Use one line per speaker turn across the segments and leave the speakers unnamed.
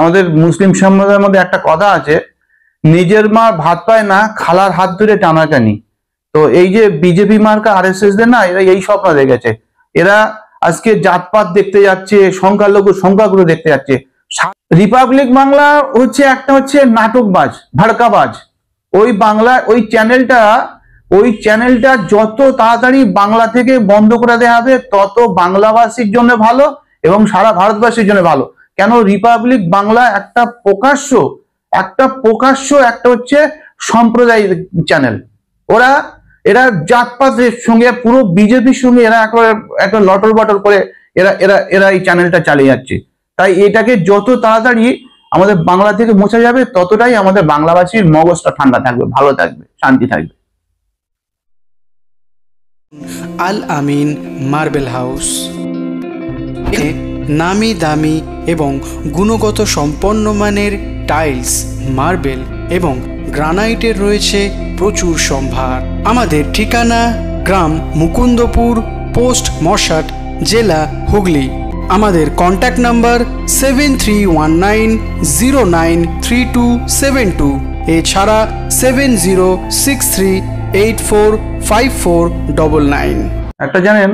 আমাদের মুসলিম সম্প্রদায়ের মধ্যে একটা কথা আছে, নিজের মা ভাত পায় না, খালার হাত ধরে টানাটানি। তো এই যে বিজেপি মার্কা আরএসএস দের না, এরা এই স্বপ্ন দেখেছে। এরা আজকে জাতপাত দেখতে যাচ্ছে, সংখ্যালঘু সংখ্যাগুরু দেখতে যাচ্ছে। রিপাবলিক বাংলা হচ্ছে নাটকবাজ, ভাড়কাবাজ। ওই বাংলা ওই চ্যানেলটা যত তাড়াতাড়ি বাংলা থেকে বন্ধ করে দেওয়া হবে তত বাংলাভাষীর জন্য ভালো এবং সারা ভারতবাসীর জন্য ভালো। কেন রিপাবলিক বাংলা একটা হচ্ছে সাম্প্রদায়িক চ্যানেল। এরা জাতপাতের সঙ্গে, পুরো বিজেপির সঙ্গে এরা একটা লটর বটর করে এরা এই চ্যানেলটা চালিয়ে যাচ্ছে। তাই এটাকে যত তাড়াতাড়ি আমাদের বাংলা থেকে মোছা যাবে ততটাই আমাদের বাংলাভাষীর মগজটা ঠান্ডা থাকবে, ভালো থাকবে, শান্তি থাকবে।
আল আমিন মার্বেল হাউস নামি দামি এবং গুণগত সম্পন্ন মানের টাইলস, মার্বেল এবং গ্রানাইটের রয়েছে প্রচুর সম্ভার। আমাদের ঠিকানা গ্রাম মুকুন্দপুর, পোস্ট মশাট, জেলা হুগলি। আমাদের কন্ট্যাক্ট নাম্বার 7319093272, এছাড়া 7063845499।
একটা জানেন,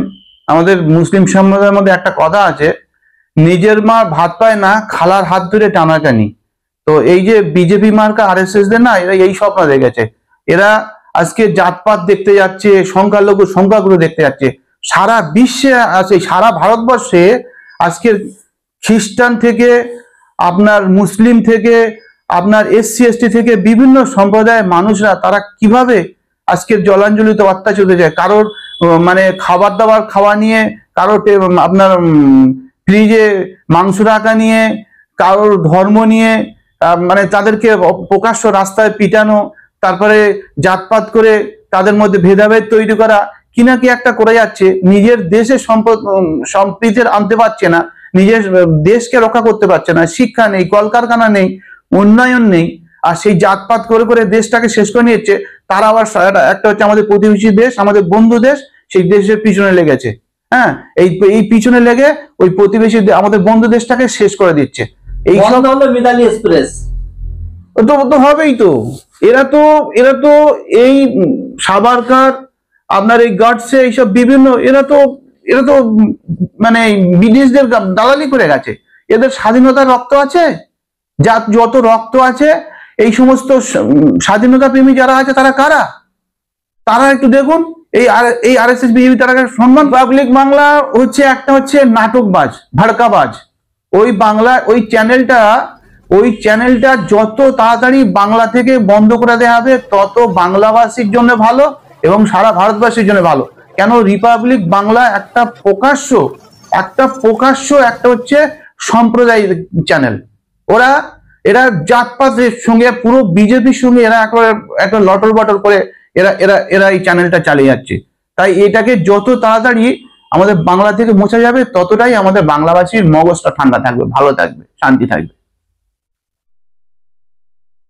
আমাদের মুসলিম সম্প্রদায়ের মধ্যে একটা কথা আছে, নিজের মা ভাত পায় না, খালার হাত ধরে টানাটানি। তো এই যে বিজেপি মার্কা আরএসএস দের না, এরা এই স্বপ্ন দেখেছে। এরা আজকে জাতপাত দেখতে যাচ্ছে, সংখ্যালঘু সংখ্যাগুরু দেখতে যাচ্ছে। সারা বিশ্বে আছে, সারা ভারতবর্ষে আজকে খ্রিস্টান থেকে আপনার মুসলিম থেকে আপনার এসসি এসটি থেকে বিভিন্ন সম্প্রদায়ের মানুষরা তারা কিভাবে আজকের জলাঞ্জলিত অত্যাচার যায়। কারোর মানে খাবার দাবার খাওয়া নিয়ে, কারোর আপনার ফ্রিজে মাংস রাখা নিয়ে, কারোর ধর্ম নিয়ে, মানে তাদেরকে প্রকাশ্য রাস্তায় পিটানো, তারপরে জাতপাত করে তাদের মধ্যে ভেদাভেদ তৈরি করা, কি না কি একটা করে যাচ্ছে। নিজের দেশে সম্প্রীতি আনতে পারছে না, নিজের দেশকে রক্ষা করতে পারছে না। শিক্ষা নেই, কলকারখানা নেই, উন্নয়ন নেই, আর সেই জাতপাত করে করে দেশটাকে শেষ করে নিচ্ছে। তারা আবার একটা হচ্ছে আমাদের প্রতিবেশী দেশ, আমাদের বন্ধু দেশ, সেই দেশের পিছনে লেগেছে। হ্যাঁ, এই পিছনে লেগে ওই প্রতিবেশী আমাদের বন্ধু দেশটাকে শেষ করে দিচ্ছে। এই সব হলো মিতালি এক্সপ্রেস। তো হবেই তো। এরা তো এই সাবারকার, আপনার এই গার্ডসে, এইসব বিভিন্ন এরা তো মানে বিদেশদের দালালি করে গেছে। এদের স্বাধীনতার রক্ত আছে, যত রক্ত আছে। এই সমস্ত স্বাধীনতা প্রেমী যারা আছে তারা কারা, তারা একটু দেখুন। এই আরএসএস বিজেপি তারা সম্মান। পাবলিক বাংলা হচ্ছে নাটকবাজ, ভাড়কাবাজ। ওই চ্যানেলটা যত তাড়াতাড়ি বাংলা থেকে বন্ধ করে দেওয়া হবে তত বাংলাভাষীর জন্য ভালো এবং সারা ভারতবাসীর জন্য ভালো। কেন রিপাবলিক বাংলা একটা হচ্ছে সাম্প্রদায়িক চ্যানেল। এরা জাতপাতের সঙ্গে, পুরো বিজেপির সঙ্গে এরা একটা লটর বটর করে এরা এই চ্যানেলটা চালিয়ে যাচ্ছে। তাই এটাকে যত তাড়াতাড়ি আমাদের বাংলা থেকে মোছা যাবে ততটাই আমাদের বাংলাভাষীর মগজটা ঠান্ডা থাকবে, ভালো থাকবে, শান্তি থাকবে।